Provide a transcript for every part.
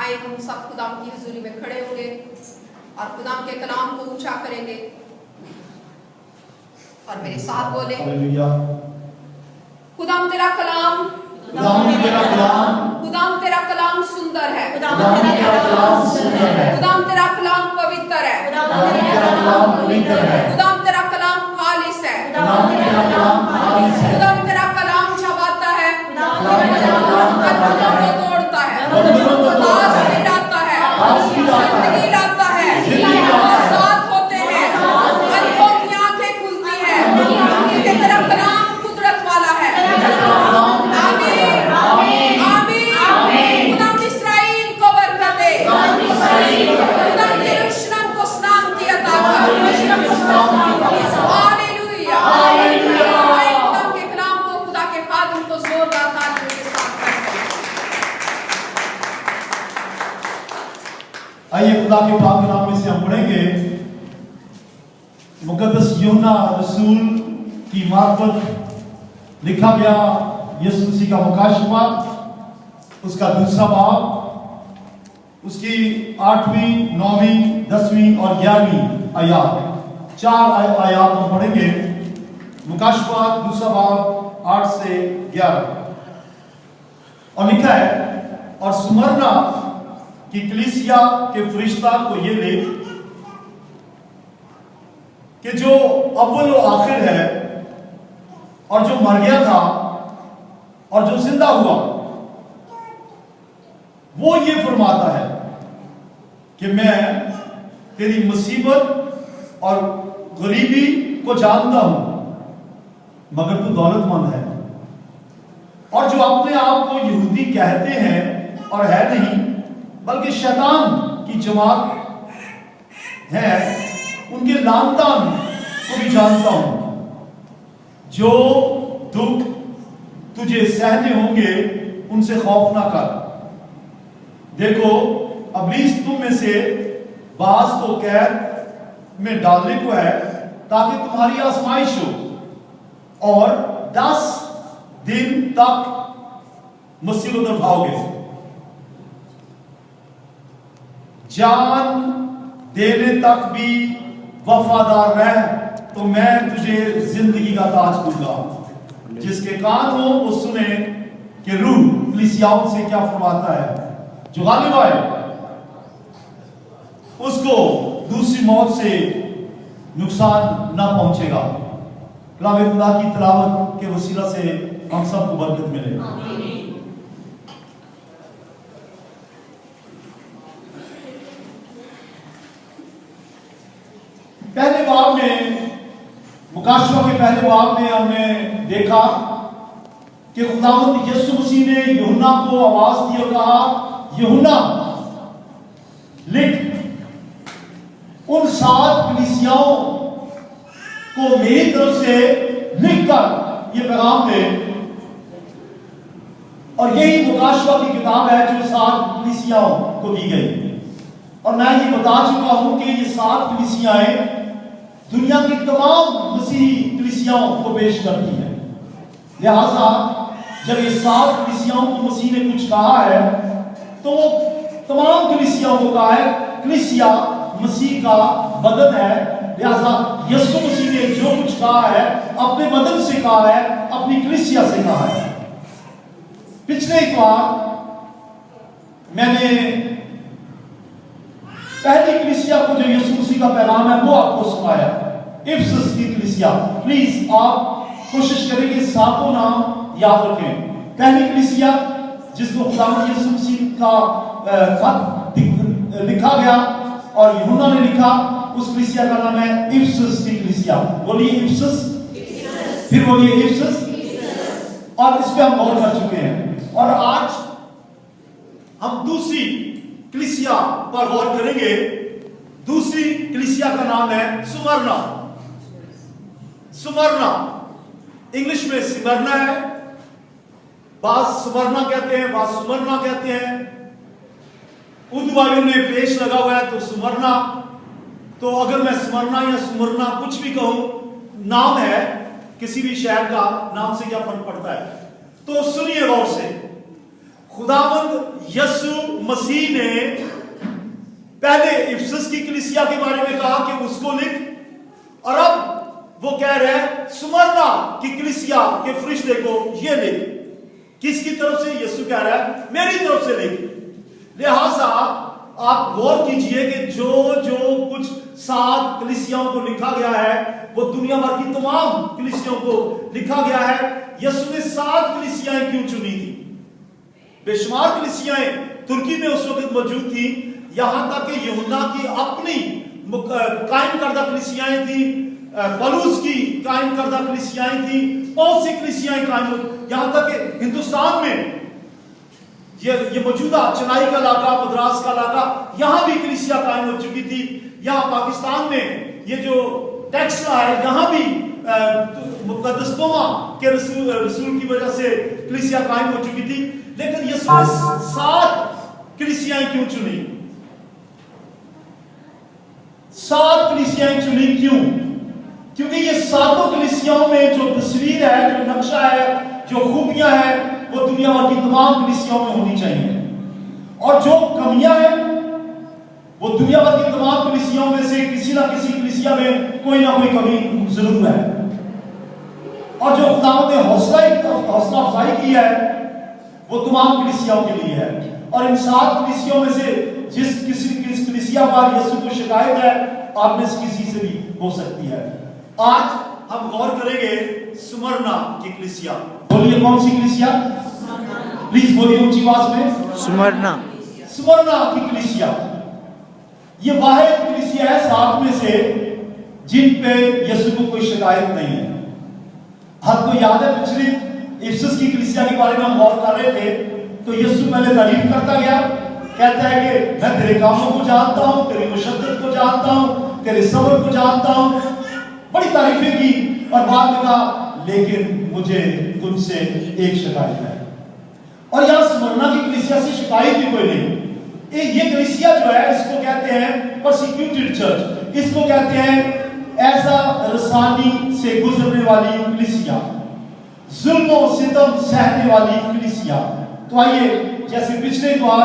आए हम सब खुदाम की हुजूरी में खड़े होंगे और खुदाम के कलाम को ऊंचा करेंगे और मेरे साथ बोले हालेलुया। खुदाम तेरा कलाम खुदाम तेरा कलाम सुंदर है, खुदाम तेरा कलाम सुंदर है, खुदाम तेरा कलाम पवित्र है, खुदाम तेरा कलाम पवित्र है, खुदाम तेरा कलाम खालिस है, खुदाम तेरा कलाम खालिस है, खुदाम तेरा कलाम चबाता है, खुदाम तेरा कलाम बंधनों को तोड़ता है, बंधनों को तोड़ता है, आस मिटाता है, आस मिटाता है, जिंदगी लाता है, जिंदगी लाता है, साथ होते हैं, अंधों की आंखें खुलती है, क्योंकि तेरा कलाम कुदरत वाला है। आमीन आमीन। खुदाम इस्राएल को बरकत दे, खुदाम यरूशलेम को स्नान की अता कर। Hallelujah hallelujah. खुदाम के कलाम को, खुदा के खादिम को जोरदार तालियों के साथ करते हैं। आइए खुदा के पाक कलाम में से हम पढ़ेंगे मुकद्दस यूहन्ना रसूल की मार्फत लिखा गया यीशु मसीह का मुकाशफा, उसका दूसरा बाब, उसकी 8वीं, 9वीं, 10वीं और 11वीं आयत, 4 आयत हम पढ़ेंगे। मुकाशफा दूसरा बाब 8 से 11 और लिखा है, और सुमरना की कलीसिया के फरिश्ता को ये लिख कि जो अव्वल व आखिर है और जो मर गया था और जो जिंदा हुआ, वो ये फरमाता है कि मैं तेरी मुसीबत और गरीबी को जानता हूं, मगर तू दौलतमंद है, और जो अपने आप को यहूदी कहते हैं और है नहीं बल्कि शैतान की जमात है, उनके लानतान को भी जानता हूं। जो दुख तुझे सहने होंगे उनसे खौफ ना कर। देखो, इब्लीस तुम में से बाज को कैद में डालने को है ताकि तुम्हारी आजमाइश हो, और 10 दिन तक मुसीबत उठाओगे। जान देने तक भी वफादार रह तो मैं तुझे जिंदगी का ताज दूंगा। जिसके कान हो वो सुने कि रूह कलीसियाओं से क्या फरमाता है। जो गालिब आए उसको दूसरी मौत से नुकसान ना पहुंचेगा। कलाम खुदा की तिलावत के वसीला से हम सबको बरकत मिले। पहले बाब में, मुकाशफा के पहले बाब में हमने देखा कि खुदावंद यीशु मसीह ने यूहन्ना को आवाज दी और कहा, यूहन्ना लिख उन 7 कलीसियाओं को मेरी तरफ से लिखकर ये पैगाम दे। और यही मुकाशफा की किताब है जो 7 कलीसियाओं को दी गई। और मैं ये बता चुका हूं कि ये 7 कलीसियाएं दुनिया की तमाम मसीही कलीसियाओं को पेश करती है। लिहाजा जब ये 7 कलीसियाओं को मसीह ने कुछ कहा है तो वो तमाम कलीसियाओं को कहा है। कलीसिया मसीह का बदन है। लिहाजा यीशु मसीह ने जो कुछ कहा है अपने बदन से कहा है, अपनी कलीसिया से कहा है। पिछले एक बार मैंने पहली कलीसिया को जो यीशु मसीह का पैगाम है वो आपको सुनाया, इफिसस की कलीसिया। प्लीज आप कोशिश करेंगे 7 नाम याद रखें। पहली कलीसिया जिसको खुदावंद यीशु मसीह का खत लिखा गया और यूहन्ना ने लिखा, उस कलीसिया का नाम है इफिसस की कलीसिया। बोलिए इफिसस, फिर बोलिए इफिसस। और इस पे हम गौर कर चुके हैं और आज हम दूसरी कलीसिया पर गौर करेंगे। दूसरी कलीसिया का नाम है सुमरना। सुमरना इंग्लिश में स्मिर्ना है, बास सुमरना कहते हैं, बास सुमरना कहते हैं। उर्दू वालों में पेश लगा हुआ है तो सुमरना। तो अगर मैं स्मरना या सुमरना कुछ भी कहूं, नाम है किसी भी शहर का, नाम से क्या फर्क पड़ता है। तो सुनिए गौर से, खुदावंद यीशु मसीह ने पहले इफिसस की कलीसिया के बारे में कहा कि उसको लिख, और अब वो कह रहे हैं स्मुरना की कलीसिया के फरिश्ते को ये लिख। किसकी तरफ से? यीशु कह रहा है मेरी तरफ से लिख। लिहाजा आप गौर कीजिए कि जो जो कुछ 7 कलीसियाओं को लिखा गया है वो दुनिया भर की तमाम कलीसियाओं को लिखा गया है। यीशु ने 7 कलीसियाएं क्यों चुनी थी? बेशुमार कलीसियाएं तुर्की में उस वक्त मौजूद थी, यहां तक कि यूहन्ना की अपनी कायम करदा कलीसियाएं थी, पौलुस की कायम करदा कलीसियाएं थी, बहुत सी कलीसियाएं कायम, यहां तक कि हिंदुस्तान में ये मौजूदा चेन्नई का इलाका, मद्रास का इलाका, यहां भी कलीसिया कायम हो चुकी थी। यहां पाकिस्तान में ये जो टेक्सला है, यहां भी मुक़द्दस तोमा के रसूल की वजह से कलीसिया कायम हो चुकी थी। लेकिन यीशु ने 7 कलीसियाएं क्यों चुनी? 7 कलीसियाएं चुनी क्यों? क्योंकि ये 7 कलीसियाओं में जो तस्वीर है, जो नक्शा है, जो खूबियां हैं, वो दुनिया भर की तमाम कलीसियाओं में होनी चाहिए, और जो कमियां हैं वो दुनिया भर की तमाम कलीसियाओं में से किसी ना किसी कलीसिया में कोई ना कोई कमी जरूर है। और जो खुदावंद ने हौसला अफजाई की है वो तमाम कलीसियाओं के लिए है। और इन 7 कलीसियाओं में से किस कलीसिया पर यीशु को शिकायत है, आप में से किसी से भी हो सकती है। आज हम गौर करेंगे स्मुरना की कलीसिया। बोलिए कौन सी कलीसिया? प्लीज बोलिए ऊंची आवाज में। स्मुरना। स्मुरना की कलीसिया ये वाहिद कलीसिया है 7 में से जिन पे यीशु को कोई शिकायत नहीं है। आपको याद है पिछली इफिसस की कलीसिया के बारे में हम गौर कर रहे थे, तो यीशु पहले तारीफ करता गया, कहता है कि मैं तेरे कामों को जानता हूं, तेरी मुशद्दत को जानता हूं, तेरे सब्र को जानता हूं, बड़ी तारीफें की, और बाद में कहा लेकिन मुझे तुझसे एक शिकायत है। और यहां स्मुरना की कलीसिया से शिकायत भी कोई नहीं। ये कलीसिया जो है इसको कहते हैं परसिक्यूटेड चर्च, इसको कहते हैं ऐसा रसानी से गुजरने वाली कलीसिया, जुल्म और सितम सहने वाली कलीसिया। तो आइए, जैसे पिछले बार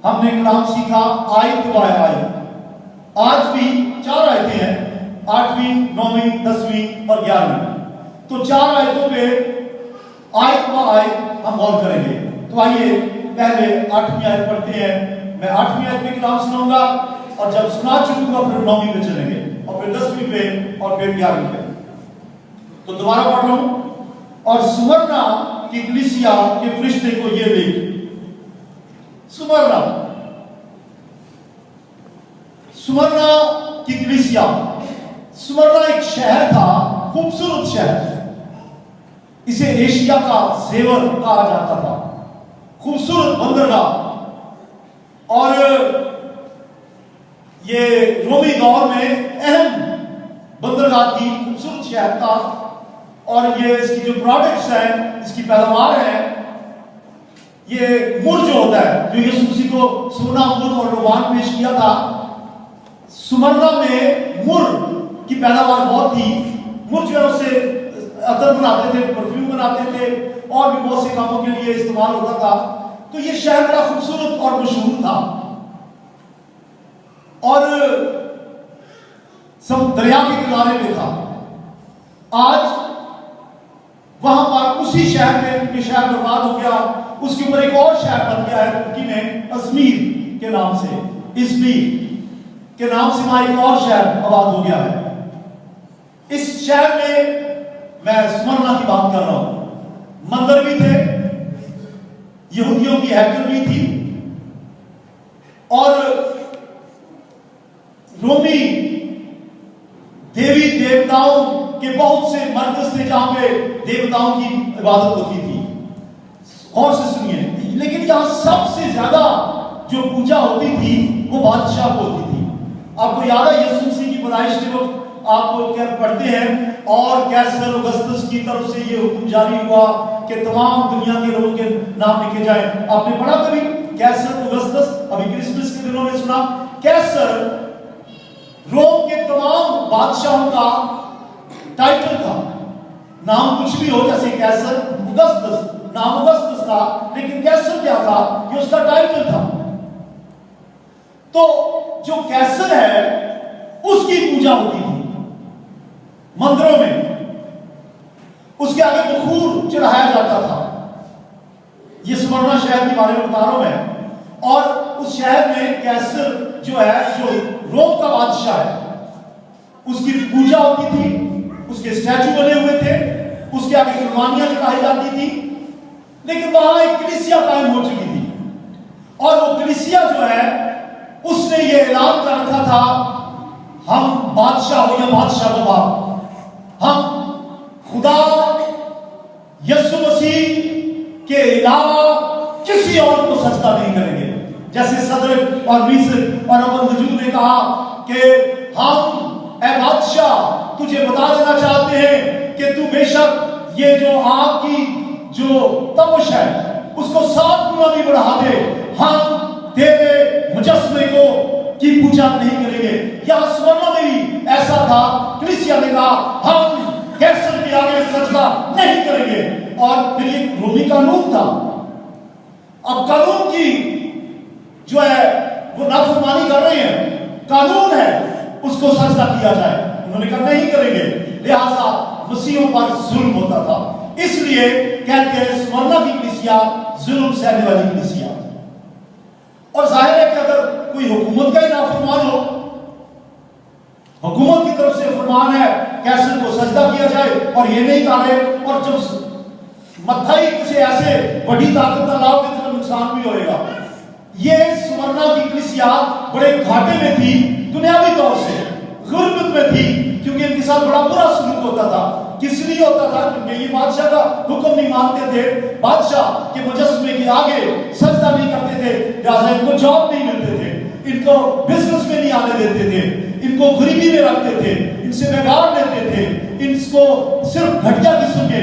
हमने कलाम सीखा आयत बाय आयत, आज भी 4 आयतें हैं, 8वीं, 9वीं, 10वीं और 11वीं। तो 4 आयतों पे आयत बाय आयत हम गौर करेंगे। तो आइए पहले 8वीं आयत पढ़ते हैं। मैं 8वीं आयत में कलाम सुनाऊंगा, और जब सुना चुकूंगा फिर 9वीं में चलेंगे, और फिर 10वीं पे, और फिर 11वीं पे। तो दोबारा पढ़ रहा हूं। और स्मुरना की कलीसिया के फरिश्ते को ये लिख। स्मुरना की कलीसिया, स्मुरना एक शहर था, खूबसूरत शहर, इसे एशिया का जेवर कहा जाता था, खूबसूरत बंदरगाह। और ये रोमी दौर में अहम बंदरगाह थी, खूबसूरत शहर था। और ये इसकी जो प्रोडक्ट्स हैं, इसकी पैदावार है, ये मुर जो होता है, जो यीशु मसीह को सोना, मुर और रोमान पेश किया था, स्मुरना में मुर की पैदावार बहुत थी। मुर जो है उससे अतर बनाते थे, परफ्यूम बनाते थे, और भी बहुत से कामों के लिए इस्तेमाल होता था। तो ये शहर बड़ा खूबसूरत और मशहूर था, और दरिया के किनारे पे था। आज वहां पर उसी शहर में, क्योंकि शहर बर्बाद हो गया, उसके ऊपर एक और शहर बन गया है तुर्की में, अजमीर के नाम से, इजमीर के नाम से वहां एक और शहर आबाद हो गया है। इस शहर में मैं स्मुरना की बात कर रहा हूं। मंदिर भी थे, यहूदियों की हैकल भी थी, और रोमी देवी देवताओं के बहुत से मरकज थे जहां पे देवताओं की इबादत होती थी। और से सुनिए, लेकिन यहां सबसे ज्यादा जो पूजा होती थी वो बादशाह को होती थी। आपको याद है यीशु मसीह की पैदाइश के वक्त आप क्या पढ़ते हैं, और कैसर औगस्तस की तरफ से ये हुक्म जारी हुआ कि तमाम दुनिया के लोगों के नाम लिखे जाए। आपने पढ़ा कभी कैसर औगस्तस? अभी क्रिसमस के दिनों में सुना। कैसर रोम के तमाम बादशाहों का टाइटल था, नाम कुछ भी हो, जैसे कैसर, औगस्तस, नाम औगस्तस लफ्ज था, लेकिन कैसर क्या था? ये उसका टाइटल था। तो जो कैसर है उसकी पूजा होती थी मंदिरों में, उसके आगे बखूर चढ़ाया जाता था। ये स्मरणा शहर के बारे में बता रहा हूं मैं। और उस शहर में कैसर जो है, जो रोम का बादशाह है, उसकी पूजा होती थी, उसके स्टैचू बने हुए थे, उसके आगे कुर्बानियां चढ़ाई जाती थी। लेकिन वहां एक कलीसिया कायम हो चुकी थी, और वो कलीसिया जो है उसने ये ऐलान कर रखा था, हम बादशाह हो या बादशाह का बाप, हम खुदा यीशु मसीह के अलावा किसी और को सजदा नहीं करेंगे। जैसे सदर और मीसर और अबदनजूर ने कहा कि हम ए बादशाह तुझे बता देना चाहते हैं कि तू बेशक ये जो आग की जो तपश है उसको 7 गुना भी बढ़ा दे, हम तेरे मुजस्समे को की पूजा नहीं करेंगे। यहां स्मरणा में भी ऐसा था, कलीसिया ने कहा हम कैसर के आगे सजदा नहीं करेंगे। और फिर ये रोमी कानून था। अब कानून की जो है वो नाफरमानी कर रहे हैं, कानून है उसको सजदा किया जाए, उन्होंने कहा नहीं करेंगे। लिहाजा मसीहों पर जुल्म होता था, इसलिए कहते हैं स्मरणा की कलीसिया जुल्म सहने वाली कलीसिया। और जाहिर है कि अगर कोई हुकूमत का ही नाफरमान हो, हुकूमत की तरफ से फरमान है कैसर को सजदा किया जाए और ये नहीं कर रहे, और जब मत्था ही किसी ऐसे बड़ी ताकत का लाभ देते तो नुकसान भी होएगा। ये स्मरणा की कलीसिया बड़े घाटे में थी, दुनियावी तौर से गुर्बत में थी, क्योंकि इनके साथ बड़ा बुरा सलूक होता था। किस लिए होता था? क्योंकि ये बादशाह का हुक्म नहीं मानते थे, बादशाह के मुजस्समे के आगे सजदा नहीं करते थे, लिहाजा इनको जॉब नहीं मिलते थे, इनको बिजनेस में नहीं आने देते थे, इनको गरीबी में रखते थे, इनसे व्यवहार लेते थे, इनको सिर्फ घटिया किस्म के,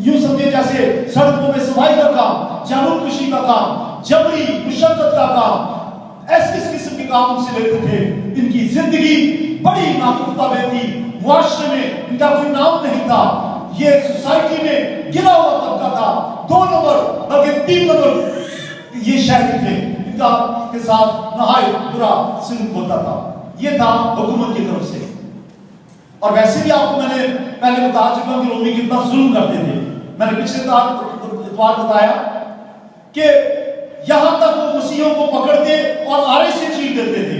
यूं समझे जैसे सड़कों में सफाई का काम, जानवरकुशी का काम, जबरी मुशक्कत का काम, ऐसे किस्म के काम उनसे लेते थे। इनकी जिंदगी बड़ी नाकुफ्ता में थी, मुआशरे में इनका कोई नाम नहीं था, ये सोसाइटी में गिरा हुआ तबका था, 2 नंबर बल्कि 3 नंबर ये शहरी थे, इनका के साथ नहायत बुरा सलूक होता था। ये था हुकूमत की तरफ से। और वैसे भी आपको मैंने पहले बता चुका हूं कि रोमी कितना जुल्म करते थे। मैंने पिछले इतवार बताया कि यहां तक वो मसीहों को पकड़ते और आरे से चीर देते थे।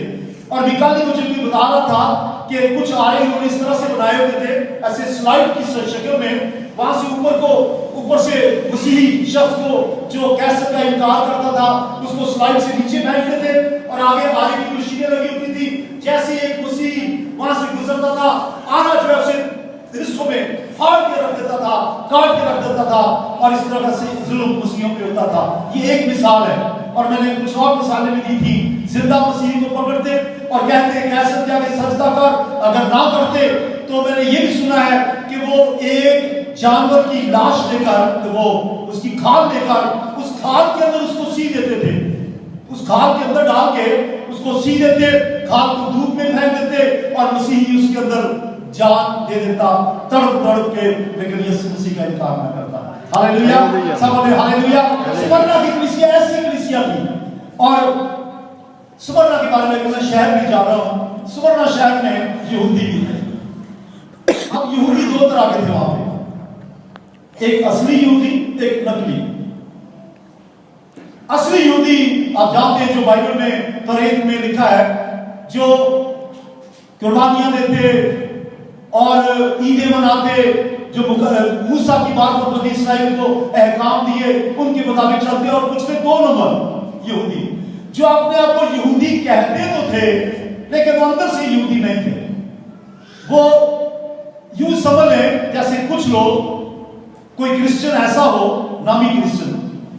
और निकाली मुझे भी बता रहा था कि कुछ आरे उन्होंने इस तरह से बनाए होते थे, ऐसे स्लाइड की शक्ल में, वहां से ऊपर से मसीही शख्स को जो कैसर का इनकार करता था उसको स्लाइड से नीचे फेंकते थे, और आगे आरे की मशीनें लगी होती थी। जैसे एक मसीही वहां से गुजरता था, आरा जो है उसे हिस्सों में फाड़ के रख देता था, काट के रख देता था, और इस तरह से जुल्म मसीहों पे होता था। ये एक मिसाल है, और मैंने कुछ और मिसालें भी दी थी। जिंदा मसीह को पकड़ते और कहते कैसर के आगे सजदा कर, अगर ना करते तो मैंने ये भी सुना है कि वो एक जानवर की लाश लेकर, तो वो उसकी खाल लेकर उस खाल के अंदर उसको सी देते थे, उस खाल के अंदर डाल के उसको सी देते, खाल को धूप में फेंक देते, और मसीह उसके अंदर जान दे देता तड़प के, लेकिन यीशु मसीह का इनकार न करता। हालेलुया, सब बोले हालेलुया। स्मरणा की कलीसिया ऐसी कलीसिया थी। और स्मरणा के बारे में मैं शहर भी जा रहा हूं। स्मरणा शहर में यहूदी भी थे। अब यहूदी 2 तरह के थे वहां पे, एक असली यहूदी, एक नकली। असली यहूदी आप जानते हैं, जो बाइबल में तौरात में लिखा है, जो कुर्बानियां देते और ईदें मनाते, जो मूसा की बात को बनी इस्राएल को अहकाम दिए उनके मुताबिक चलते, और कुछ थे 2 नंबर यहूदी, जो अपने आप को यहूदी कहते तो थे लेकिन वो अंदर से यहूदी नहीं थे। वो यूं समझ लें जैसे कुछ लोग, कोई क्रिश्चियन ऐसा हो, नामी क्रिश्चियन,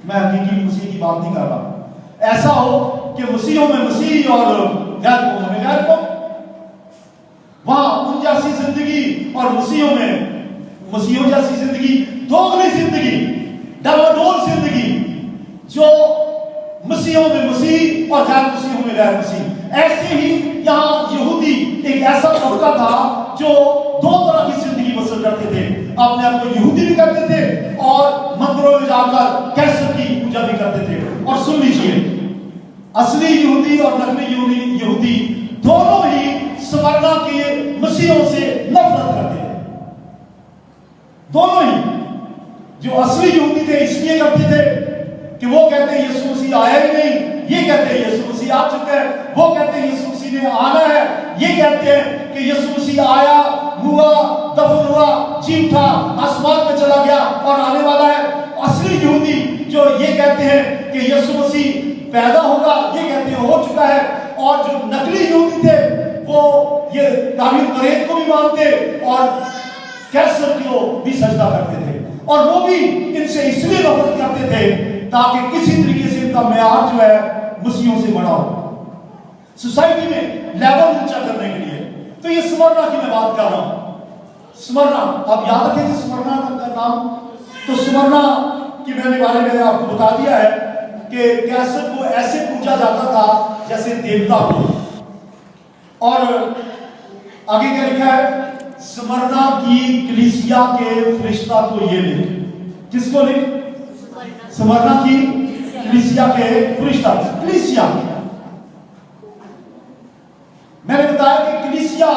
मैं हकीकी मसीह की बात नहीं कर रहा, ऐसा हो कि मसीहों में मसीह और गैर कौमों में गैर कौम, वहां उन जैसी जिंदगी और मसीहों जैसी जिंदगी, दोगली जिंदगी, डबाडोल जिंदगी, जो मसीहों में मसीह और गैर मसीहों में गैर मसीह। ऐसे ही यहाँ यहूदी एक ऐसा तबका था जो 2 तरह की जिंदगी बसर करते थे। अपने आप को यहूदी भी कहते थे और मंदिरों में जाकर कैसर की पूजा भी करते थे। और सुन लीजिए, असली यहूदी और नकली यहूदी दोनों ही स्मरणा के मसीहों से नफरत करते थे। दोनों ही, जो असली यहूदी थे इसलिए करते थे कि वो कहते हैं यीशु मसीह आया ही नहीं, ये कहते हैं यीशु मसीह आ चुका है, वो कहते हैं यीशु मसीह ने आना है, ये कहते हैं कि यीशु मसीह आया, हुआ, दफन हुआ, जी उठा, आसमान में चला गया और आने वाला है। असली यहूदी जो ये कहते हैं कि यीशु मसीह पैदा होगा, ये कहते हैं हो चुका है। और जो नकली यहूदी थे वो ये दावीद मरेद को भी मानते और कैसर को भी सजदा करते थे, और वो भी इनसे इसलिए नफरत करते थे ताकि किसी तरीके से इनका म्यार जो है मसीहों से बड़ा हो, सोसाइटी में लेवल ऊंचा करने के लिए। तो ये स्मरणा की मैं बात कर रहा हूं। स्मरणा, आप याद रखेंगे स्मरणा का नाम। तो स्मरणा की मैंने बारे में आपको बता दिया है कि कैसर को ऐसे पूजा जाता था जैसे देवता को। और आगे क्या लिखा है, स्मरणा की कलीसिया के फरिश्ता को ये लिख। किसको लिख? स्मरणा की कलीसिया के फरिश्ता। कलीसिया, मैंने बताया कि कलीसिया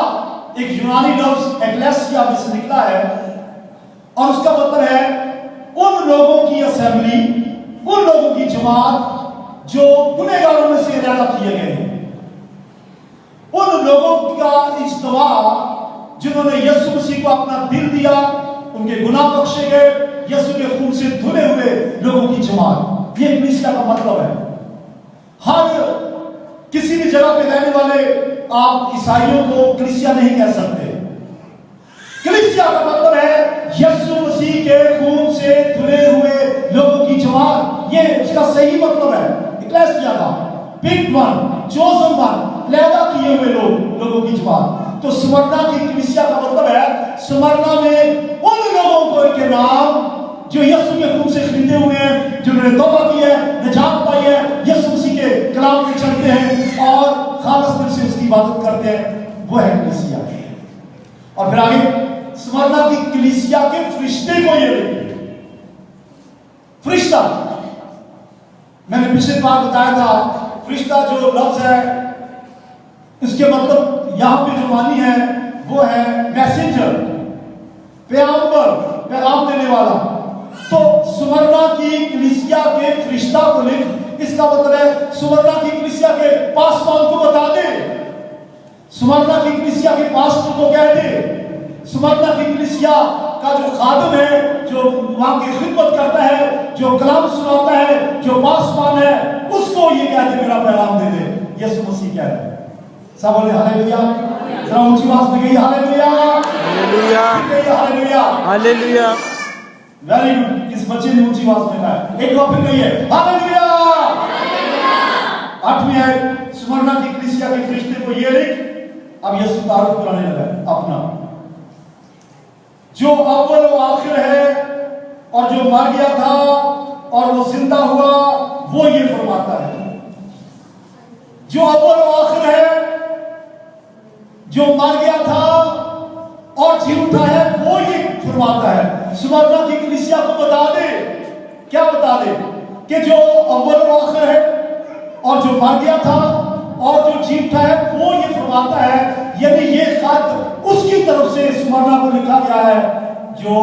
एक यूनानी लफ्ज एक्लेसिया में से निकला है और उसका मतलब है उन लोगों की असेंबली, उन लोगों की जमात जो गुनहगारों में से अलग किए गए हैं, उन लोगों का इज्तिमा जिन्होंने यीशु मसीह को अपना दिल दिया, उनके गुनाह बख्शे गए, यीशु के खून से धुले हुए लोगों की जमात। ये कलीसिया का मतलब है। हर किसी भी जगह पे रहने वाले आप ईसाइयों को कलीसिया नहीं कह सकते। कलीसिया का मतलब है यीशु मसीह के खून से धुले हुए लोगों की जमात। ये उसका सही मतलब है एक्लेसिया का, पिक्ड वन, चोजन वन, पैदा किए हुए लोगों की जमात। तो स्मरणा की कलीसिया का मतलब है स्मरणा में उन लोगों को के नाम जो यीशु के खून से खरीदे हुए हैं, जिन्होंने तौबा की है, निजात पाई है, यीशु मसीह के कलाम में चलते हैं और खालिस दिल से उसकी इबादत करते हैं, वो है कलीसिया। और फिर आगे स्मरणा की कलीसिया के फरिश्ते को ये फरिश्ता, मैंने पिछले बार बताया था, फरिश्ता जो लफ्ज है इसके मतलब यहां पे जो मानी है वो है मैसेंजर, पैगंबर, पैगाम देने वाला। तो स्मरणा की कलीसिया के फरिश्ता को लिख, इसका मतलब है स्मरणा की कलीसिया के पासवान को बता दे, स्मरणा की कलीसिया के पास्टर को कह दे, स्मरणा की कलीसिया का जो खादिम है, जो वहां की खिदमत करता है, जो कलाम सुनाता है, जो पासवान है, उसको ये कह दे मेरा पैगाम दे दे, यीशु मसीह कह रहे हैं। सब बोले हालेलुया, जरा ऊंची आवाज में कहिए hallelujah, hallelujah, hallelujah, hallelujah. Very good, इस बच्चे ने ऊंची आवाज में कहा, एक बार फिर कहिए हालेलुया। 8वीं है स्मरणा की कलीसिया के फरिश्ते को ये लिख। अब यीशु तारुफ कराने लगा अपना, जो अव्वल व आखिर है और जो मर गया था और वो जिंदा हुआ, वो ये फरमाता है। जो अव्वल व आखिर है, जो मर गया था और जी उठा है, वो ये फरमाता है। स्मरणा की कलीसिया को बता दे, क्या बता दे? कि जो अव्वल व आखिर है और जो मर गया था और जो जी उठा है, वो ये फरमाता है। यानी ये खत उसकी तरफ से स्मरणा को लिखा गया है, जो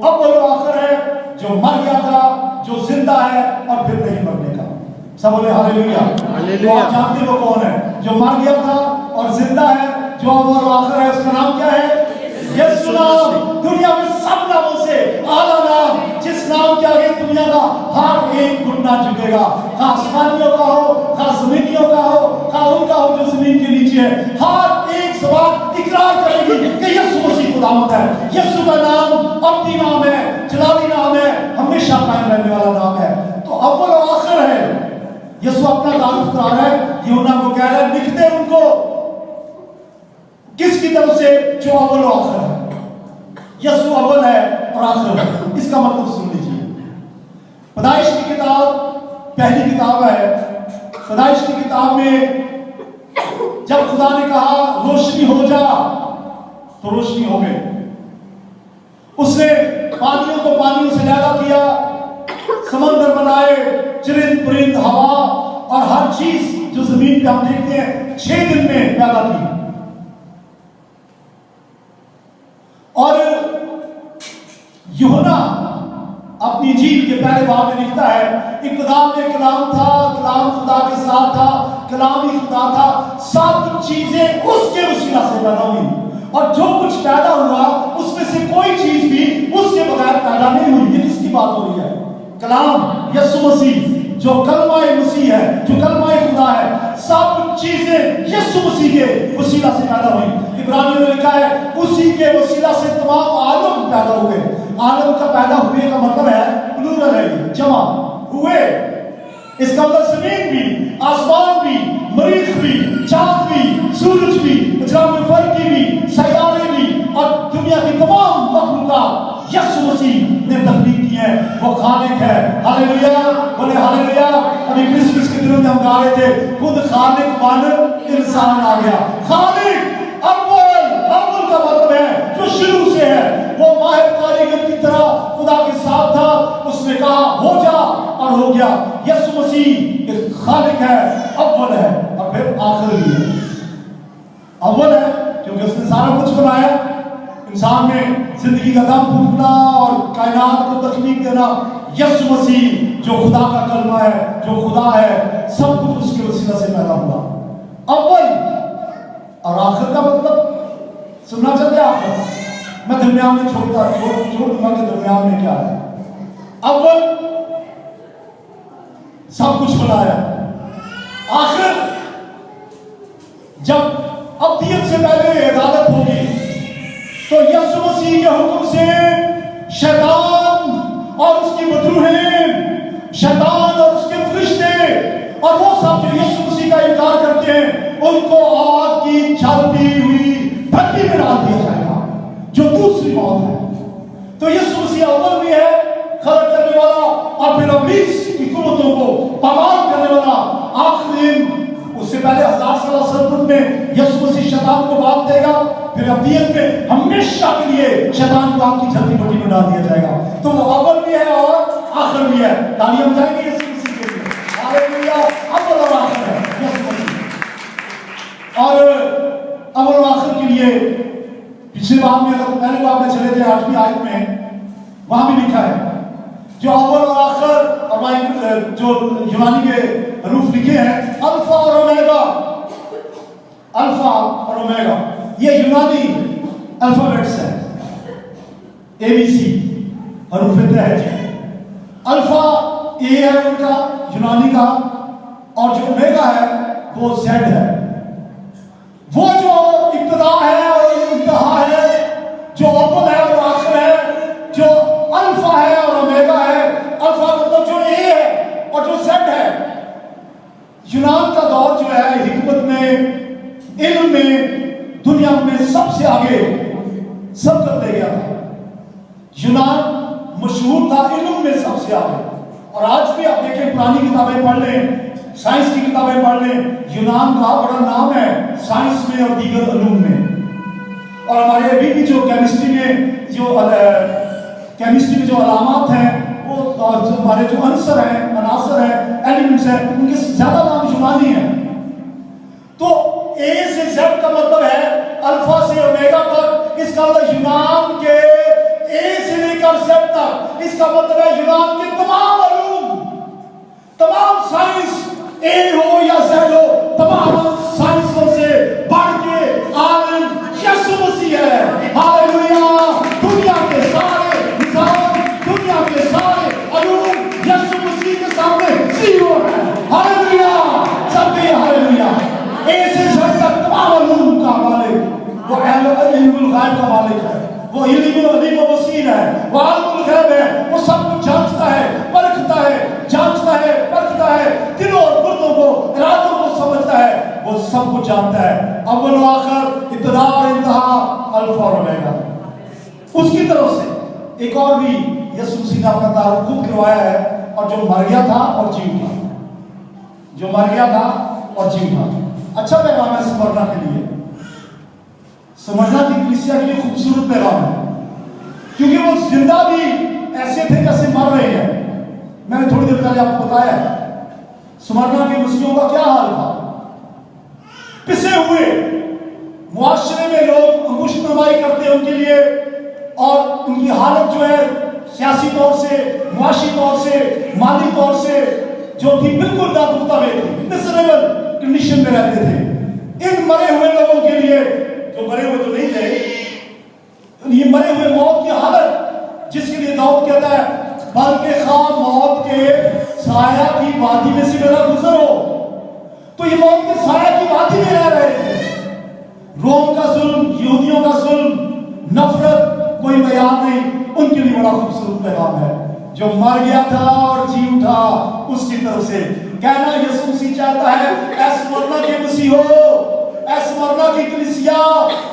अव्वल व आखिर है, जो मर गया था, जो जिंदा है और फिर नहीं मरने का। सब बोले हालेलुया, हालेलुया। आप जानते हो कौन है जो मर गया था और जिंदा है, जो अव्वल व आखिर है? उसका नाम क्या है? यीशु नाम। दुनिया में सब नामों से आला नाम, जिस नाम के आगे दुनिया का हर एक घुटना झुकेगा, खा आसमानियों का हो, खा जमीनियों का हो, खा उनका हो जो जमीन के नीचे है, हर एक सवाल इकरार करेगी कि यीशु मसीह खुदावंद है। यीशु का नाम अब्दी नाम है, जलाली नाम है, हमेशा कायम रहने वाला नाम है। तो अव्वल और आखिर है। यीशु अपना तारुफ करा रहा है, यूहन्ना को कह रहा है लिख दे उनको। किसकी तरफ से? जो अव्वल और आखिर है। यीशु अव्वल है और आखिर है। इसका मतलब सुन लीजिए, पैदाइश की किताब पहली किताब है। पैदाइश की किताब में जब खुदा ने कहा रोशनी हो जा, तो रोशनी हो गई। उसने पानियों को पानियों से ज्यादा किया, समंदर बनाए, चरिंद परिंद हवा और हर चीज जो जमीन पे हम देखते हैं 6 दिन में पैदा की। और यूहन्ना अपनी इंजील के पहले बाब में लिखता है, इब्तिदा में कलाम था, कलाम खुदा के साथ था, कलाम ही खुदा था, सब चीजें उसके वसीला से पैदा हुई और जो कुछ पैदा हुआ उसमें से कोई चीज भी उसके बगैर पैदा नहीं हुई। ये किसकी बात हो रही है? कलाम यीशु मसीह जो कलमा मसीह है, जो कलमा खुदा है, सब चीजें यीशु मसीह के वसीला से पैदा हुई। इब्रानियों में लिखा है उसी के वसीला से तमाम आलम पैदा हुए। आलम का पैदा हुए का मतलब है प्लूरल है, जमा हुए। इसका मतलब जमीन भी, आसमान भी, मरीख भी, चांद भी, सूरज भी, इजराम फल्की भी, सैयारे भी और दुनिया की तमाम मखलूकात यीशु मसीह ने तख्लीक की है। वो खालिक है। हालेलुया, बोले हालेलुया। अभी क्रिसमस के दिनों में हम गा रहे थे, खुद खालिक बन इंसान आ गया। खालिक अव्वल, अव्वल का मतलब है जो शुरू से है। वो माहिर कारीगर की तरह खुदा के साथ था, उसने कहा हो जा और हो गया। यीशु मसीह एक खालिक है, अव्वल है और फिर आखिर भी है। अव्वल है क्योंकि उसने सारा कुछ बनाया, इंसान में जिंदगी का दम फूकना और कायनात को तख्लीक देना। यीशु मसीह जो खुदा का कलमा है, जो खुदा है, सब कुछ उसके वसीला से पैदा हुआ। अव्वल और आखिर का मतलब सुनना चाहते हैं आप? मैं दरमियान में छोड़ दूंगा कि दरमियान में क्या है। अव्वल सब कुछ बनाया, आखिर जब अब्दियत से पहले इबादत होगी तो यीशु मसीह के हुक्म से शैतान और उसकी मजरूहें, शैतान और उसके फरिश्ते और वो सब जो यीशु मसीह का इनकार करते हैं, उनको आग की जलती हुई भट्टी में डाल दिया जाएगा, जो दूसरी मौत है। तो यीशु मसीह अव्वल भी है, खलक करने वाला, और फिर इब्लीस की कुव्वतों को पामाल करने वाला। आखिरी दिन, उससे पहले 1000 साल सल्तनत में यीशु मसीह शैतान को बांध देगा, फिर अब्दियत में हमेशा के लिए शैतान को आग की जलती भट्टी में डाल दिया जाएगा। तो वो अव्वल भी है और आखिर भी है। तालियां बजाएंगे यीशु मसीह के लिए। हालेलुया। अव्वल और आखिर है यीशु मसीह। और अव्वल और आखिर के लिए पिछले बाब में, अगर पहले बाब में चले थे 8वीं आयत में, वहां भी लिखा है जो अव्वल और आखिर, और जो यूनानी के रूप लिखे हैं अल्फा और ओमेगा। अल्फा और ओमेगा ये यूनानी अल्फाबेट्स है, ABC हरूफ है। अल्फा ए है उनका यूनानी का, और जो ओमेगा है वो Z है। वो जो इब्तिदा है और इंतहा है, जो अव्वल है और आखिर है, जो अल्फा है और ओमेगा है। अल्फा मतलब जो ए है और जो Z है। यूनान का दौर जो है हिकमत में, इल्म में, दुनिया में सबसे आगे सबकत ले गया था। यूनान मशहूर था इल्म में सबसे आगे। और आज भी आप देखें, पुरानी किताबें पढ़ लें, साइंस की किताबें पढ़ लें, यूनान का बड़ा नाम है साइंस में और दीगर उलूम में। और हमारे अभी भी जो केमिस्ट्री में जो अलामात हैं, वो और जो हमारे जो अंसर हैं, अनासर हैं, एलिमेंट्स हैं, उनके ज्यादा नाम यूनानी है। तो ए से जेड का मतलब है अल्फा से ओमेगा तक। इसका मतलब यूनान के ए से लेकर जेड तक, इसका मतलब है यूनान के तमाम उलूम, तमाम साइंस, ए हो या जेड हो, तमाम साइंसों से बढ़ के आलिम यीशु मसीह है। हालेलुया। दुनिया के सारे निजाम, दुनिया के सारे उलूम यीशु मसीह के सामने जीरो है। हालेलुया। सब भी हालेलुया। ए से जेड तक तमाम उलूम का मालिक वो इल्मुल गायब का मालिक है, वो इल्मुल बसीर है, वो आलिमुल गैब है। वो सब कुछ जानता है, परखता है, जांचता है, परखता है, दिलों और गुर्दों को, इरादों को समझता है, वो सब कुछ जानता है। अव्वल और आखिर, इब्तिदा और इंतहा, अल्फा और ओमेगा। उसकी तरफ से एक और भी यीशु मसीह ने अपना तारुफ खुद करवाया है, और जो मर गया था और जीव था, जो मर गया था और जीव था। अच्छा पैगाम है स्मरणा के लिए, समझना कि कलीसिया के लिए खूबसूरत पैगाम है। क्योंकि वो जिंदा भी ऐसे थे जैसे मर रहे हैं। मैंने थोड़ी देर पहले आपको बताया स्मरना के मसीहों का क्या हाल था। पिसे हुए मुआशरे में लोग अंगुश नमाई करते हैं उनके लिए, और उनकी हालत जो है सियासी तौर से, मुआशी तौर से, माली तौर से जो थी बिल्कुल नागुफ्ता में थी, मिसरेबल कंडीशन में रहते थे। इन मरे हुए लोगों के लिए, जो मरे हुए तो नहीं थे, ये मरे हुए मौत की हालत जिसके लिए दाऊद कहता है बल्कि खा मौत के साया की वादी में से मेरा गुजर हो, तो ये मौत के साया की वादी में रह रहे थे। रोम का जुल्म, यहूदियों का जुल्म, नफरत, कोई बयान नहीं। उनके लिए बड़ा खूबसूरत पैगाम है, जो मर गया था और जी उठा उसकी तरफ से कहना यीशु मसीह चाहता है ऐ स्मरना के मसीह हो, ऐ स्मरना की कलीसिया,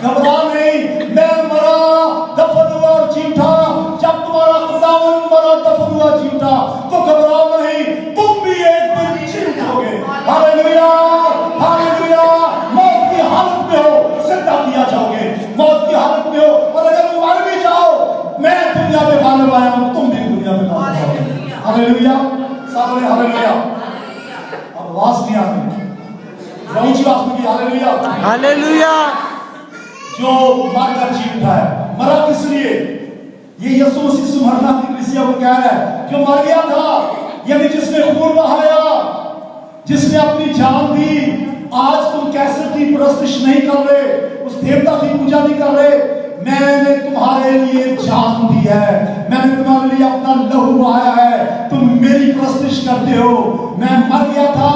घबरा नहीं, मैं मरा दफन हुआ और जी उठा। जब तुम्हारा खुदावंद मरा दफन हुआ जी उठा तो घबराओ नहीं, तुम भी एक दिन जी उठोगे। Hallelujah, hallelujah. मौत की हालत में हो जिंदा किया जाओगे, मौत की हालत में हो और अगर मर भी जाओ, मैं दुनिया में गालिब आया हूं, तुम भी दुनिया में गालिब आओगे। हालेलुया, सारे हालेलुया। अब आवाज नहीं आ रही, ऊंची आवाज में हालेलुया, हालेलुया। जो मर कर जी उठा है, मरा किस लिए? ये यीशु मसीह स्मरना की कलीसिया को कह रहा है, जो मर गया था, यानी जिसने खून बहाया, जिसने अपनी जान दी। आज तुम कैसे की परस्तिश नहीं कर रहे, उस देवता की पूजा नहीं कर रहे। मैंने तुम्हारे लिए जान दी है, मैंने तुम्हारे लिए अपना लहू बहाया है, तुम मेरी परस्तिश करते हो। मैं मर गया था,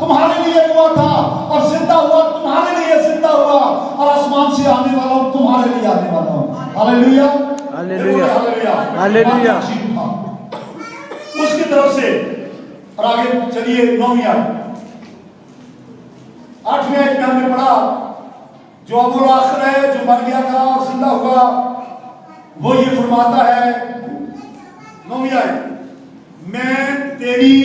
तुम्हारे लिए हुआ था, और जिंदा हुआ, तुम्हारे लिए जिंदा हुआ, और आसमान से आने वाला हूं, तुम्हारे लिए आने वाला हूं। Hallelujah, hallelujah, hallelujah, hallelujah. उसकी तरफ से। और आगे चलिए 9वीं आयत, 8वीं आयत में हमने पढ़ा जो अबुल आखिर है, जो मर गया था और जिंदा हुआ, वो ये फरमाता है 9वीं आयत, मैं तेरी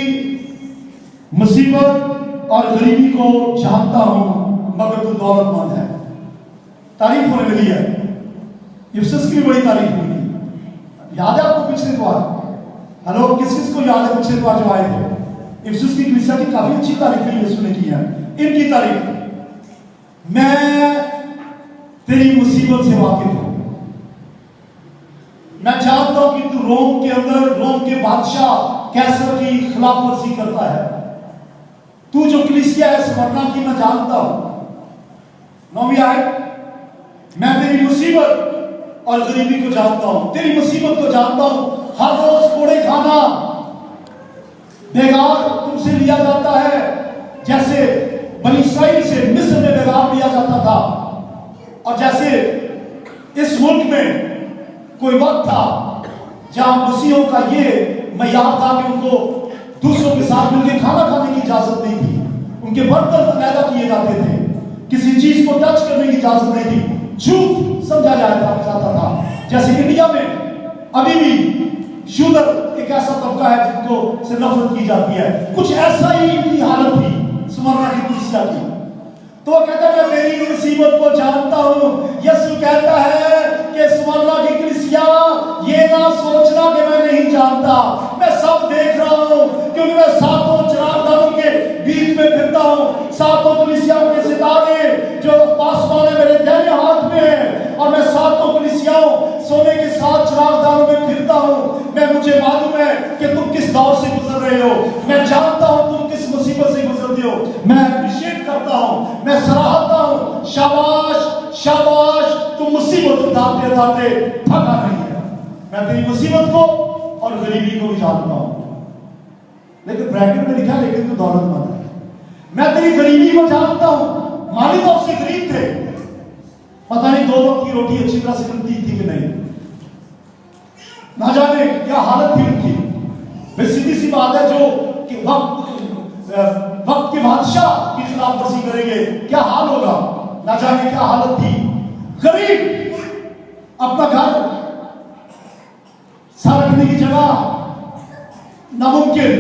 मुसीबत और गरीबी को जानता हूं मगर तू दौलतमंद है। तारीफ होने लगी है, इफ्सस की भी बड़ी तारीफ हुई थी। याद है आपको पिछले द्वार? हेलो, किस किस को याद है पिछले द्वार जो आए थे? इफ्सस की कलीसिया की काफी अच्छी तारीफ यीशु ने की है। इनकी तारीफ, मैं तेरी मुसीबत से वाकिफ हूं, मैं जानता हूं कि तू रोम के अंदर रोम के बादशाह कैसर की खिलाफ वर्जी करता है। तू जो कलीसिया है स्मरना की, मैं जानता हूं। 9वीं आयत, मैं तेरी मुसीबत और गरीबी को जानता हूं, तेरी मुसीबत को जानता हूं। हर रोज कोड़े खाना, बेगार तुमसे लिया जाता है, जैसे बनी इस्राएल से मिस्र में बेगार लिया जाता था। और जैसे इस मुल्क में कोई वक्त था जहां मसीहों का ये मयार था कि उनको दूसरों के साथ मिलकर खाना खाने की इजाजत नहीं थी, उनके बर्तन पैदा किए जाते थे, किसी चीज को टच करने की इजाजत नहीं थी, झूठ समझा जाता था। जैसे इंडिया में अभी भी शूदर एक ऐसा तबका है जिनको से नफरत की जाती है, कुछ ऐसा ही इनकी हालत थी स्मरना की कलीसिया की। तो वो कहता है मैं तेरी मुसीबत को जानता हूं। यीशु कहता है कि स्मरना की कलीसिया, ये ना सोचना कि मैं नहीं जानता, मैं सब देख रहा हूं, क्योंकि मैं सातों चिरागदानों के बीच में फिरता हूं। सातों कलीसिया के सितारे जो आसमान में मेरे दाहिने हाथ में है, और मैं सातों कलीसियाओं सोने के साथ चिरागदानों में फिरता हूं। मुझे मालूम है कि तुम किस दौर से गुजर रहे हो, मैं जानता हूं तुम किस मुसीबत से गुजरते हो। मैं अप्रिशिएट करता हूं, मैं सराहता हूं, शाबाश शाबाश, तुम मुसीबत उठाते उठाते थका नहीं है। मैं तेरी मुसीबत को और गरीबी को भी जानता हूं। लेकिन ब्रैकेट में लिखा लेकिन तू दौलतमंद है। मैं तेरी गरीबी को जानता हूं। मालिक आपसे गरीब थे, पता नहीं 2 वक्त की रोटी अच्छी तरह से मिलती थी कि नहीं, ना जाने क्या हालत थी उनकी। वे सीधी सी बात है जो कि वक्त के बादशाह की खिलाफ वर्जी करेंगे, क्या हाल होगा, ना जाने क्या हालत थी। गरीब, अपना घर रखने की जगह नामुमकिन,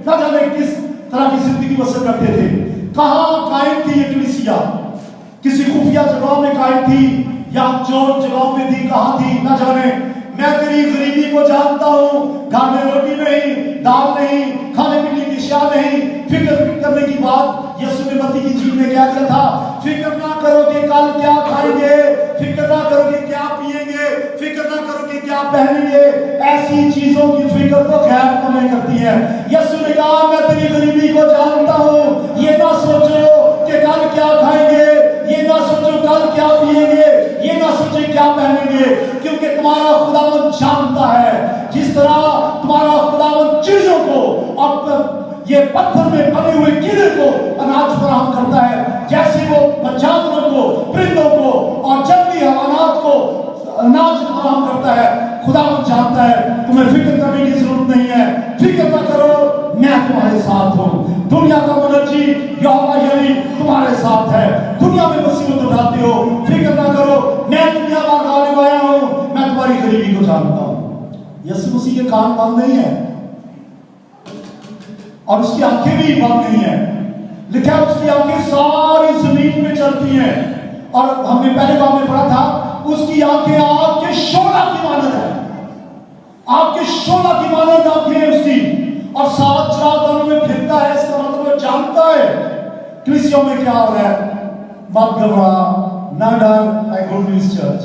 ना जाने किस तरह की जिंदगी बसर करते थे। कहां कायम थी ये कलीसिया? किसी खुफिया जगहों में कायम थी या चोर जगहों में थी, कहां थी ना जाने। मैं तेरी गरीबी को जानता हूँ। घर में रोटी नहीं, दाल नहीं, खाने पीने की शाह नहीं। फिक्र करने की बात यीशु ने मत्ती की जीव में क्या किया था? फिक्र ना करो कि कल क्या खाएंगे, फिक्र ना करो कि क्या पिएंगे, फिक्र ना करो कि क्या पहनेंगे। ऐसी चीजों की फिक्र तो खैर तुम्हें करती है। यीशु ने कहा मैं तेरी गरीबी को जानता हूँ। ये ना सोचो कि कल क्या खाएंगे, ये ना सोचो कल क्या पिएंगे, ये ना सोचो क्या पहनेंगे, क्योंकि तुम्हारा खुदावंद जानता है। जिस तरह तुम्हारा खुदावंद चिड़ियों को और ये पत्थर में बने हुए कीड़े को अनाज फराहम करता है, जैसे वो जानवरों को, परिंदों को और जंगली अनाज को अनाज फराहम करता है, खुदावंद जानता है। तुम्हें फिक्र करने की जरूरत नहीं है। फिक्र ना करो, मैं तुम्हारे साथ हूँ। दुनिया का मुनज्जी यहोवा यरी तुम्हारे साथ है। दुनिया में मुसीबत उठाते हो, फिक्र ना करो, मैं दुनिया का गालिब आया हूँ, मैं तुम्हारी गरीबी को जानता हूँ। यीशु मसीह के कान बंद नहीं है और उसकी आंखें भी बंद नहीं है, लिखा है उसकी आंखें सारी जमीन में चलती हैं। और हमने पहले बार में पढ़ा था, उसकी आंखें आग के शोला की मानद है। आग के शोला की मानद आंखें हैं उसकी, और सात चादरों में फिरता है। इसका मतलब वो जानता है कलीसिया में क्या हो रहा है। मत घबरा, ना डर, आई गो टू दिस चर्च।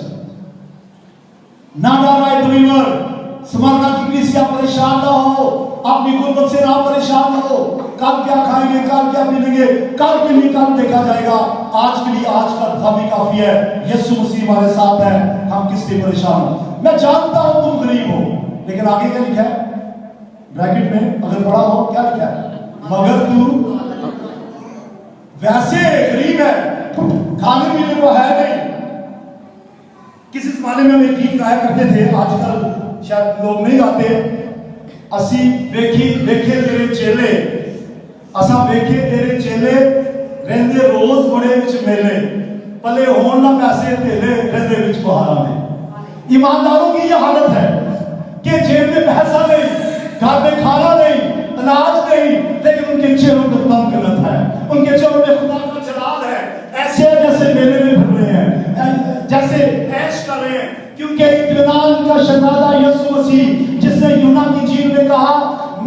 ना डर आई बिलीवर। स्मरणा की कलीसिया परेशान ना हो, अपनी गुर्बत से ना परेशान हो। कल क्या खाएंगे, कल क्या पीएंगे, कल के लिए कल देखा जाएगा। आज के लिए आज का काफी काफी है। यीशु मसीह हमारे साथ है, हम किस लिए परेशान हो। मैं जानता हूं तुम गरीब हो, लेकिन आगे क्या लिखा है ब्रैकेट में, अगर पढ़ा हो क्या लिखा है? मगर तू वैसे गरीब है, खाने पीने को है नहीं। किसी जमाने में हम एक गीत गाया करते थे, आजकल शायद लोग नहीं गाते। असी वेखी वेखे तेरे चेले, असा वेखे तेरे चेले, रहंदे रोज बड़े विच मेले, पले होण ना पैसे धेले, रहंदे विच बहारा में। ईमानदारों की यह हालत है कि जेब में पैसा नहीं, घर में खाना नहीं, अनाज नहीं, लेकिन उनके चेहरों पर तमकनत है, उनके चेहरों में खुदा का जलाल है। ऐसे जैसे मेले में घूम रहे हैं, जैसे ऐश कर रहे हैं, क्योंकि इत्मीनान का शहजादा यीशु मसीह, जिसने यूना की झील में कहा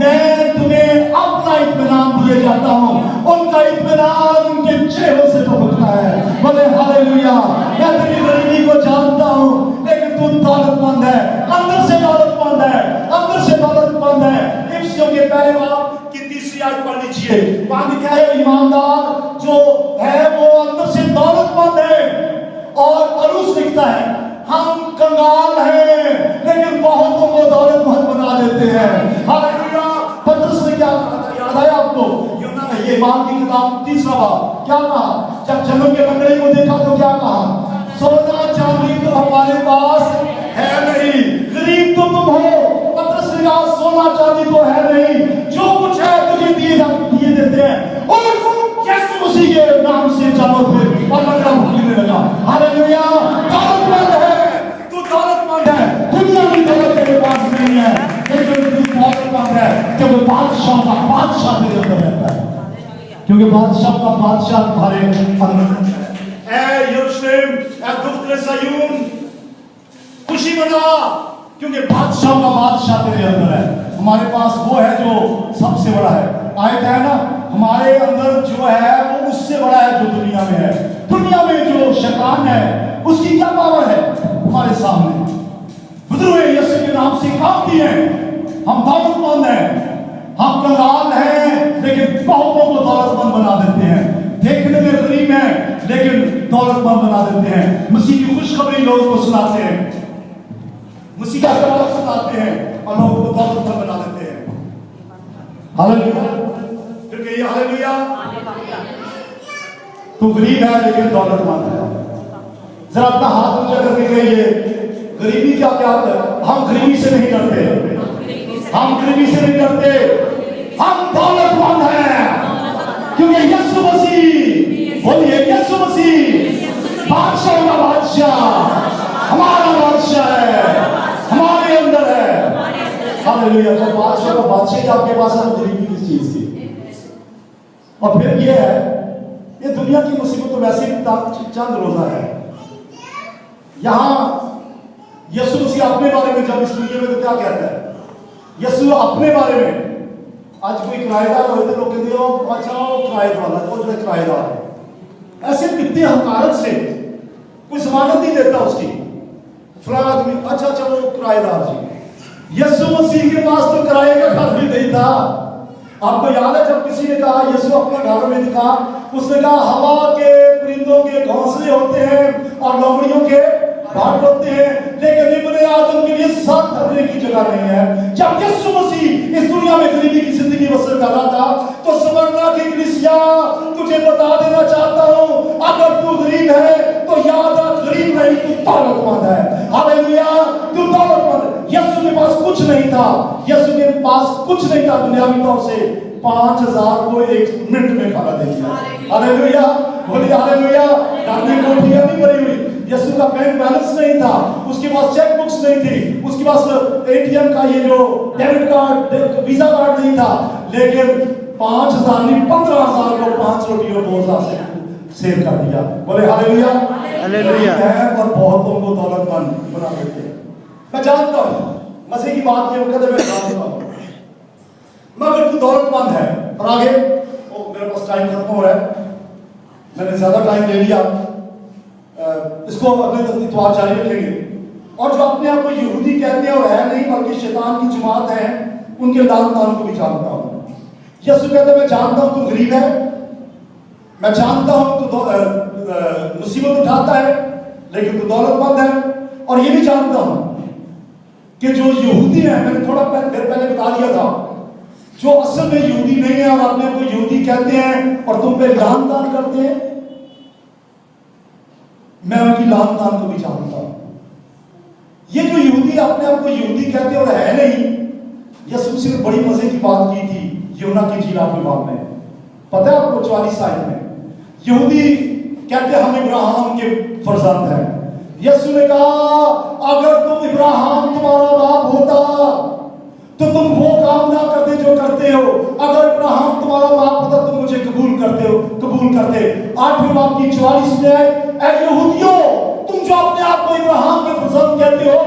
मैं तुम्हें अपना इत्मीनान दिए जाता हूं, उनका इत्मीनान उनके चेहरों से टपकता है। बोले हालेलुया। मैं तेरी गरीबी को जानता हूं, लेकिन तू दौलतमंद है, अंदर से दौलतमंद है, अंदर से दौलतमंद है। इफ्सियों के पहले बाब की तीसरी आयत पढ़ लीजिए। वहां लिखा है ईमानदार जो है वो अंदर से दौलतमंद है। और पलूस लिखता है हम कंगाल हैं, लेकिन बहुतों को दौलतमंद बना देते हैं। हालेलुया। पतरस ने क्या कहा था, याद आया आपको? यूना ने ये बात की किताब तीसरा बाब क्या कहा? जब जन्म के बकरे को देखा तो क्या कहा? सोना चांदी तो हमारे पास है नहीं, गरीब तो तुम हो। पतरस ने कहा सोना चांदी तो है नहीं, जो कुछ है तुझे दिए देते हैं। और यीशु मसीह के नाम से चलो फिर, और मतलब भूलने लगा। हालेलुया। दौलतमंद है, तू दौलतमंद है। दुनिया की दौलत तेरे पास नहीं है, लेकिन तू दौलतमंद है क्योंकि बादशाह का बादशाह तेरे अंदर रहता है, क्योंकि बादशाह का बादशाह तुम्हारे अंदर है। ऐ यरूशलेम, ऐ दुख्तरे सयून, खुशी मना, क्योंकि बादशाह का बादशाह तेरे अंदर है। हमारे पास वो है जो सबसे बड़ा है। आयत है ना, हमारे अंदर जो है वो उससे बड़ा है जो दुनिया में है। दुनिया में जो शैतान है उसकी क्या पावर है हमारे सामने? बुजुर्ग यीशु के नाम से काम दिए, हम दौलतमंद हैं, हम कंगाल हैं, लेकिन बहुतों को दौलतमंद बना देते हैं। देखने में गरीब हैं, लेकिन दौलतमंद बना देते हैं। मसीह की खुशखबरी लोगों को सुनाते हैं, मसीह का जवाब सुनाते हैं और लोगों को दौलतमंद बना देते हैं। हालेलुया। फिर कहिए हालेलुया। तू गरीब है लेकिन दौलतमंद है। जरा अपना हाथ ऊंचा करके कहिए गरीबी क्या क्या है? हम गरीबी से नहीं डरते, हम गरीबी से नहीं डरते, हम दौलतमंद हैं, क्योंकि यीशु मसीह, बोलिए यीशु मसीह बादशाह का बादशाह, हमारा बादशाह है, हमारे अंदर है। हालेलुया। तो बादशाह का बादशाह आपके पास है, गरीबी किस चीज की? और फिर ये है, ये दुनिया की मुसीबत तो वैसे ही चंद रोजा है। यहां यीशु मसीह अपने बारे में जब इस दुनिया में तो क्या कहता है? यीशु अपने बारे में, आज कोई किराएदार हो तो लोग कहते हो अच्छा वो किराएदार वाला, वो जो किराएदार है, ऐसे कितने हकारत से कोई जमानत नहीं देता उसकी, फलां आदमी अच्छा चलो किराएदार जी। यीशु मसीह के पास तो किराए का घर भी नहीं था। आपको याद है जब किसी ने कहा, यीशु अपने घर में दिखा, उसने कहा हवा के परिंदों के घोंसले होते हैं और लोमड़ियों के भाग होते हैं, लेकिन इब्ने आदम के लिए सांस धरने की जगह नहीं है। जब यीशु मसीह इस दुनिया में गरीबी की जिंदगी बसर कर रहा था, तो स्मरणा की कलीसिया तुझे बता देना चाहता हूं, अगर तू गरीब है तो याद रख, गरीब नहीं तू दौलतमंद है। हालेलुया, तू दौलतमंद। यीशु के पास कुछ नहीं था, यीशु के पास कुछ नहीं था दुनियावी तौर से, 5000 को 1 मिनट में खाना दे दिया। हालेलुया, बोलिए हालेलुया। गांधी कोठियां नहीं भरी हुई, यीशु का बैंक बैलेंस नहीं था, उसके पास चेक बुक्स नहीं थी, उसके पास एटीएम का ये जो डेबिट कार्ड वीजा कार्ड नहीं था, लेकिन 5000 नहीं 15000 को 5 रोटी और 2 से सेव कर दिया। बोले हालेलुया, हालेलुया। और बहुतों को दौलतमंद बना देते हैं। मैं जानता हूं मसीह की बात ये कहते मैं जानता हूं, मगर तू दौलतमंद है। और आगे मेरे पास टाइम खत्म हो रहा है, मैंने ज्यादा टाइम ले लिया, इसको अगले तक इतवार जारी रखेंगे। और जो अपने आप को यहूदी कहते हैं और है नहीं बल्कि शैतान की जमात है, उनके लान तान को भी जानता हूं। यीशु कहते मैं जानता हूं तू गरीब है, मैं जानता हूं तू मुसीबत उठाता है, लेकिन तू दौलतमंद है। और ये भी जानता हूं कि जो यहूदी है, मैंने थोड़ा देर पहले बता दिया था, जो असल में यहूदी नहीं है और अपने को यहूदी कहते हैं और तुम पे लान तान करते हैं, मैं उनकी लान तान को भी जानता हूं। ये जो यहूदी अपने आप को यहूदी कहते और है नहीं, यीशु मसीह ने बड़ी मजे की बात की थी यूहन्ना की इंजील 8वें बाब में, पता है आपको 44 आयत में। यहूदी कहते हम इब्राहिम के फर्जंद हैं। यीशु ने कहा अगर तुम इब्राहिम तुम्हारा बाप होता तो तुम वो काम ना करते जो करते हो। अगर इब्राहिम तुम्हारा बाप होता तुम मुझे कबूल करते। 8वें बाब की 44 में ऐ यहूदियों, तुम जो अपने आप को इब्राहिम के फर्जंद कहते हो,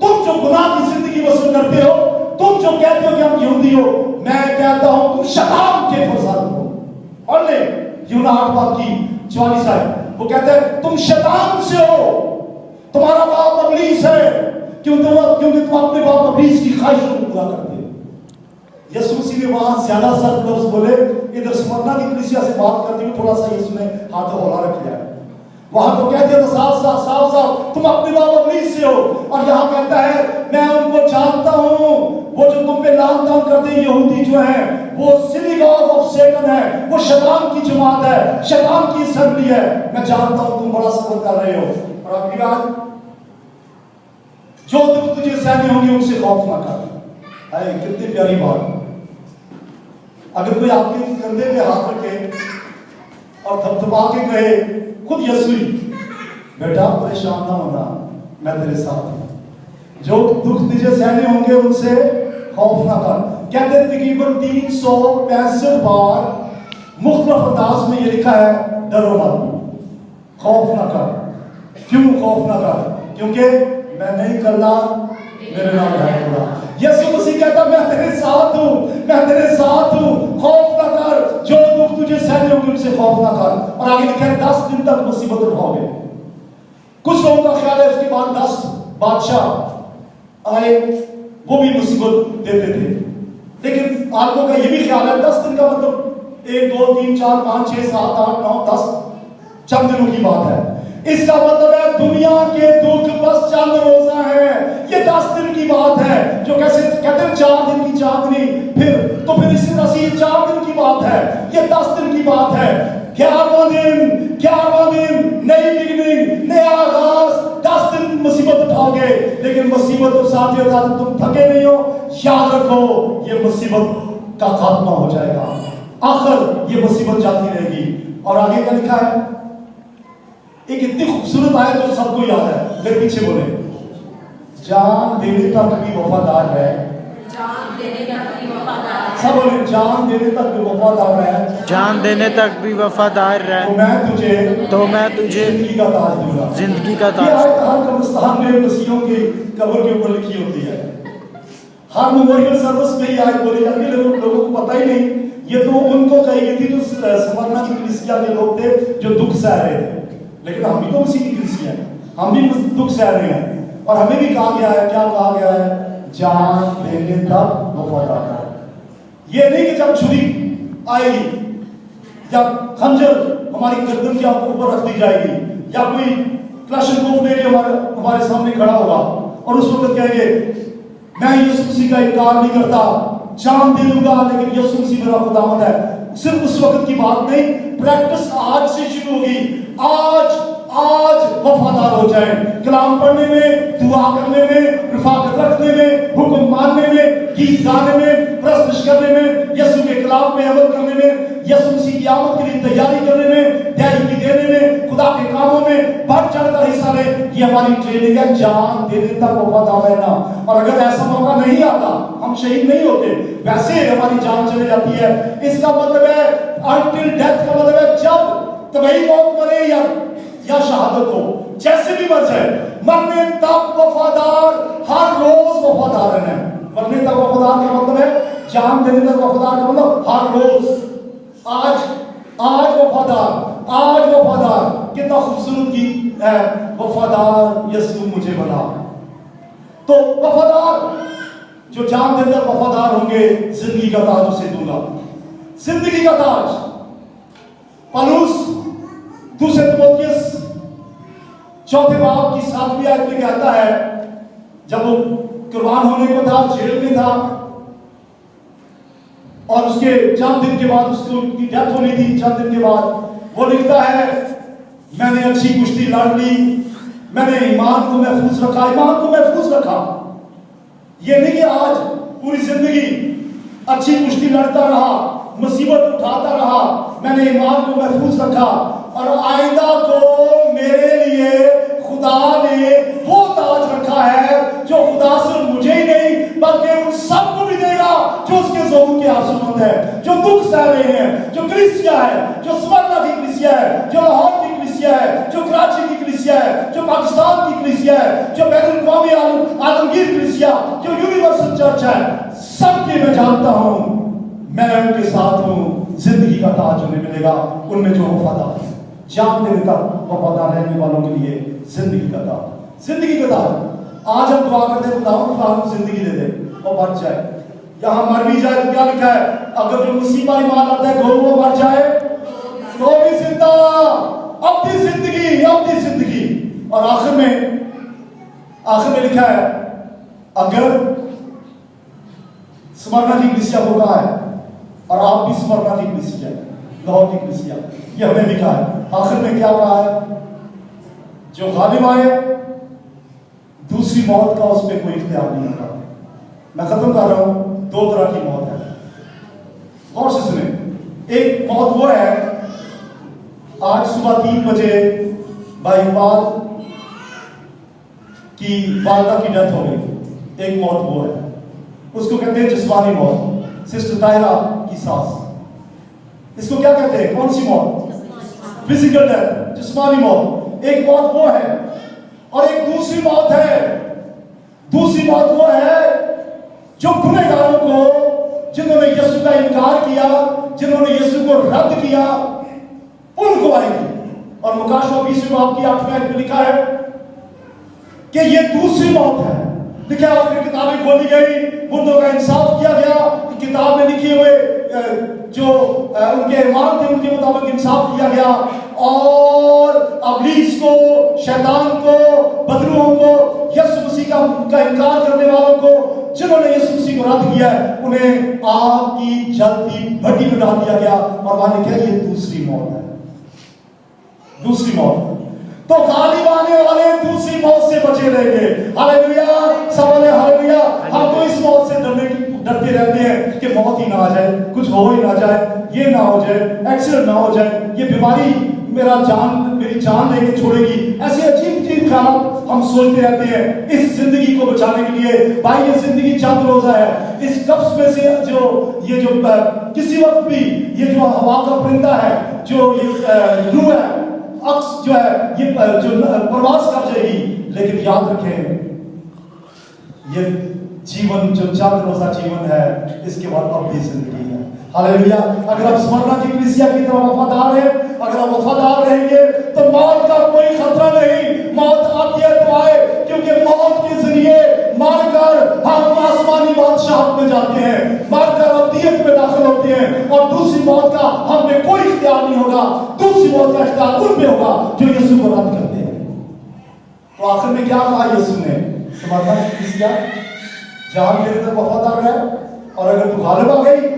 तुम जो गुनाह की जिंदगी बसर करते हो, तुम जो कहते हो कि हम यहूदी हो, मैं कहता हूं तुम शैतान के फर्जंद हो। और ले यूहन्ना 8 बाब की 44 आयत, वो कहते हैं तुम शैतान से हो, तुम्हारा बाप इब्लीस है, क्योंकि तुम अपने बाप इब्लीस की ख्वाहिशों को पूरा करते हो। यीशु मसीह ने वहां ज्यादा सख्त लफ्ज बोले, इधर स्मरणा की कलीसिया से बात करते हुए थोड़ा सा यीशु ने हाथ हौला रख लिया है। वहां तो कहते हैं साफ तुम अपने बाप इब्लीस से हो, और यहां कहता है मैं उनको जानता हूं, वो जो तुम पे लान तान करते हैं यहूदी जो है, वो सिनेगॉग ऑफ सैटन है, वो शैतान की जमात है, शैतान की असेंबली है। मैं जानता हूं तुम बड़ा सफर कर रहे हो। और आखिरी बात, जो दुख तुझे सहने होंगे उनसे खौफ ना कर। अरे कितनी प्यारी बात। अगर कोई आपके कंधे पे हाथ रखे और थपथपा के कहे खुद यीशु बेटा परेशान ना होना, मैं तेरे साथ हूं, जो दुख तुझे सहने होंगे उनसे खौफ ना कर। कहते हैं तकरीबन 365 बार मुख्तलिफ अंदाज में ये लिखा है डरो मत, खौफ ना कर। क्यों खौफ ना कर? क्योंकि मैं नहीं करना, मेरे नाम है। यीशु मसीह कहता मैं तेरे साथ हूं, मैं तेरे साथ हूं, खौफ ना कर, जो दुख तुझे सहने होंगे उनसे खौफ ना कर। और आगे लिखा है 10 दिन तक मुसीबत उठाओगे। कुछ लोगों का ख्याल है उसके बाद 10 बादशाह आए, वो भी मुसीबत देते थे, लेकिन आप लोगों का ये भी ख्याल है 10 दिन का मतलब 1 2 3 4 5 6 7 8 9 10 चंद दिनों की बात है। इसका मतलब है दुनिया के दुख बस चंद रोजा है। ये 10 दिन की बात है, जो कैसे कहते हैं 4 दिन की चांदनी, फिर इसी तरह से 4 दिन की बात है, ये 10 दिन की बात है। 11वां दिन नई बिगिनिंग, नया आगाज। 10 दिन मुसीबत उठाओगे, लेकिन मुसीबत और साथ ही साथ तुम थके नहीं हो। याद रखो ये मुसीबत का खात्मा हो जाएगा, आखिर ये मुसीबत जाती रहेगी। और आगे क्या लिखा है, एक इतनी खूबसूरत आयत जो सबको याद है, मेरे पीछे बोले, जान देने तक भी वफादार है, सब बोले जान देने तक भी वफादार है, जान देने तक भी वफादार तो रहे, मैं तुझे जिंदगी का ताज दूंगा। जिंदगी का ये ताज। आयत हर कब्रिस्तान में मसीहों की कब्र के ऊपर लिखी होती है। हर मेमोरियल सर्विस में ये आयत बोली जाती है, लोगों को पता ही नहीं। ये तो उनको कही गई थी जो स्मरना की कलीसिया के लोग थे जो दुख सह रहे थे, लेकिन हम भी तो उसी की कलीसिया है, हम भी दुख सह रहे हैं। और हमें भी कहा गया है, क्या कहा गया है? जान देने तक वफादार। ये नहीं कि जब छुरी आएगी, जब खंजर हमारी गर्दन के ऊपर रख दी जाएगी, या कोई क्लैशनकोफ लेके हमारे सामने खड़ा होगा और उस वक्त कहेंगे मैं यीशु मसीह का इनकार नहीं करता, जान दे दूंगा, लेकिन यीशु मसीह मेरा खुदावंद है। सिर्फ उस वक्त की बात नहीं, प्रैक्टिस आज से शुरू होगी। आज वफादार हो जाए, कलाम पढ़ने में, दुआ करने में, रिफाकत रखने में, हुक्म मानने में, गीत गाने में, प्रस्तुत करने में, यीशु के कलाम पे अमल करने में, यीशु मसीह की आमद के लिए तैयारी करने में, दयाई देने में, खुदा के कामों में बढ़ चढ़कर हिस्सा ले। ये हमारी ट्रेनिंग है, जान देने तक वफादार रहना। और अगर ऐसा मौका नहीं आता, हम शहीद नहीं होते, वैसे हमारी जान चली जाती है। इसका मतलब है अनटिल डेथ का मतलब है जब तभी मौत मरे या शहादत हो, जैसे भी मर जाए, मरने तक वफादार, हर रोज वफादार रहना। मरने तक वफादार का मतलब है जान देने तक वफादार का मतलब हर रोज, आज वफादार। कितना खूबसूरत गीत है, वफादार यीशु मुझे बना। तो वफादार जो जान देने तक वफादार होंगे, जिंदगी का ताज उसे दूंगा, जिंदगी का ताज। पौलुस दूसरे तिमोथियस चौथे बाब की 7वीं आयत में कहता है, जब वो कुर्बान होने को था, जेल में था, और उसके चंद दिन के बाद उसकी डेथ होनी थी, चंद दिन के बाद वो लिखता है मैंने अच्छी कुश्ती लड़ ली, मैंने ईमान को महफूज रखा। ये नहीं कि आज पूरी जिंदगी अच्छी कुश्ती लड़ता रहा, मुसीबत उठाता रहा, मैंने ईमान को महफूज रखा, और आइंदा को मेरे लिए खुदा ने वो ताज रखा है जो खुदा सिर्फ मुझे ही नहीं बल्कि उन सबको भी देगा जो उसके ज़ोर के आर्ज़ूमंद है, जो दुख सह रहे हैं, जो कलीसिया है, जो स्मरना की कलीसिया है, जो लाहौर की कलीसिया है, जो कराची की कलीसिया है, जो पाकिस्तान की कलीसिया है, जो बैनुल अक़वामी आलमगीर कलीसिया, जो यूनिवर्सल चर्च है, सबके मैं जानता हूं, मैं उनके साथ हूं। जिंदगी का ताज उन्हें मिलेगा, उनमें जो वफादार है, जान देने तक वफादार रहने वालों के लिए जिंदगी का ताज, जिंदगी का ताज। आज हम दुआ करते हैं खुदा जिंदगी दे दे और बच जाए, यहां मर भी जाए तो क्या लिखा है, अगर जो मुसीबत ईमान आता है गो वो मर जाए तो भी जिंदा, अपनी जिंदगी। और आखिर में लिखा है, अगर स्मरना की कलीसिया को कहा है, और आप भी स्मरना की कलीसिया, लाहौर की कलीसिया, ये हमें लिखा है। आखिर में क्या कहा है, जो गालिब आए दूसरी मौत का उस पर कोई इख्तियार नहीं होता। मैं खत्म कर रहा हूं, 2 तरह की मौत है, गौर से सुने। एक मौत वो है, आज सुबह 3 बजे भाई इकबाल की वालदा की डेथ हो गई, एक मौत वो है, उसको कहते हैं जिस्मानी मौत। सिस्टर ताहिरा की सास, इसको क्या कहते हैं, कौन सी मौत? फिजिकल डेथ, जिस्मानी मौत। एक मौत वो है, और एक दूसरी मौत वो है जो गुनहगारों को, जिन्होंने यीशु का इनकार किया, जिन्होंने यीशु को रद्द किया, उनको आएगी। और मुकाशवा 20वें बाब की 8वें आयत में लिखा है कि ये दूसरी मौत है। लिखा है, फिर किताबें खोली गई, मुर्दों का इंसाफ किया गया, किताब में लिखे हुए जो उनके ईमान थे उनके मुताबिक इंसाफ किया गया, और अबलीस को, शैतान को, बदलुओं को, यीशु मसीह का इनकार करने वालों को, जिन्होंने यीशु मसीह को रद्द किया है, उन्हें आग की जलती भट्टी में डाल दिया गया। और वहां लिखा है ये दूसरी मौत है, दूसरी मौत। तो गालिब आने वाले दूसरी मौत से बचे रहेंगे। हालेलुया, सब बोले हालेलुया। हम तो इस मौत से डरते रहते हैं कि मौत ही ना आ जाए, कुछ हो ही ना जाए, ये ना हो जाए, एक्सीडेंट ना हो जाए, ये बीमारी मेरी जान लेके छोड़ेगी। ऐसे अजीब ख्याल हम सोचते रहते हैं इस जिंदगी को बचाने के लिए। भाई ये जिंदगी चंद रोजा है, इस कब्ज में से जो किसी वक्त भी ये जो हवा का परिंदा है, जो ये रूह है, अक्स जो है, ये जो प्रवास कर जाएगी। लेकिन याद रखें ये जीवन जो चंद रोजा जीवन है, इसके बाद अब भी जिंदगी है। हालेलुया। अगर आप स्मरणा की कलीसिया की तरह वफादार हैं, अगर आप वफादार रहेंगे तो मौत का कोई खतरा नहीं। मौत आती है तो आए, क्योंकि मौत के जरिए मारकर हम आसमानी बादशाह में जाते हैं, मारकर अब्दियत में दाखिल होते हैं, और दूसरी मौत का हम में कोई इख्तियार नहीं होगा। दूसरी मौत का इख्तियार उन पे होगा जो यीशु को रद्द करते हैं। तो आखिर में क्या कहा यीशु ने? स्मरणा की कलीसिया, जान मेरे तक वफादार है, और अगर तू गालिब आ गई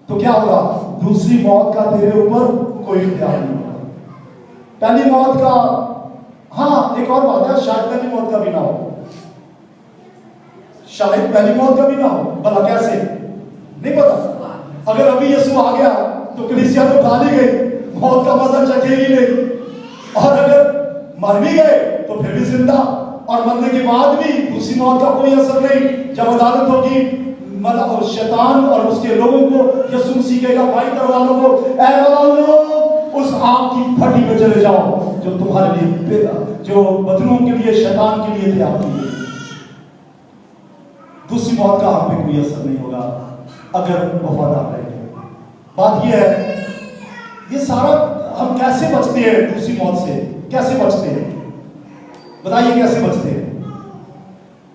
तो क्या होगा? दूसरी मौत का तेरे ऊपर कोई इख्तियार नहीं होगा। पहली मौत का, हाँ एक और बात है, शायद पहली मौत का भी ना हो, शायद पहली मौत का भी ना हो। भला कैसे? नहीं पता। अगर अभी यीशु आ गया तो कलीसिया तो गाली गई, मौत का मजा चखेगी नहीं, और अगर मर भी गए तो फिर भी जिंदा, और मरने के बाद भी दूसरी मौत का कोई असर नहीं। जब अदालत होगी, मतलब शैतान और उसके लोगों को यीशु मसीह कहेगा, भाई दरवालों को, ऐ वालों, उस आग की फटी पे चले जाओ जो तुम्हारे लिए, जो बदलों के लिए, शैतान के लिए तैयार की है। दूसरी मौत का हम पे कोई असर नहीं होगा अगर वफादार रहेंगे। बात यह है, ये सारा हम कैसे बचते हैं दूसरी मौत से? कैसे बचते हैं? बताइए कैसे बचते हैं?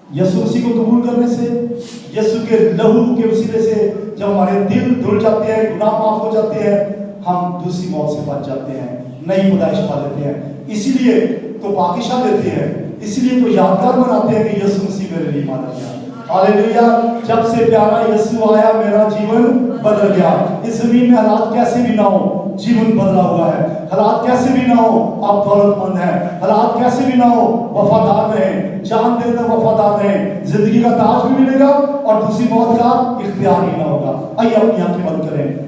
यीशु मसीह को कबूल करने से, यीशु के लहू के वसीले से। जब हमारे दिल धुल जाते हैं, गुनाह माफ हो जाते हैं, हम दूसरी मौत से बच जाते हैं, नई पैदाइश पा लेते हैं। इसीलिए तो पाकीशा लेते हैं, इसीलिए तो यादगार बनाते हैं कि यीशु मसीह मेरे लिए मारा गया। हालेलुया। जब से प्यारा यीशु आया, मेरा जीवन बदल गया। इस जमीन में हालात कैसे भी ना हो, जीवन बदला हुआ है। हालात कैसे भी ना हो, आप दौलतमंद हैं। हालात कैसे भी ना हो, वफादार रहें, जान देने तक वफादार रहें। जिंदगी का ताज भी मिलेगा और दूसरी मौत का इख्तियार ही ना होगा। आइए अपनी आंखें बंद करें।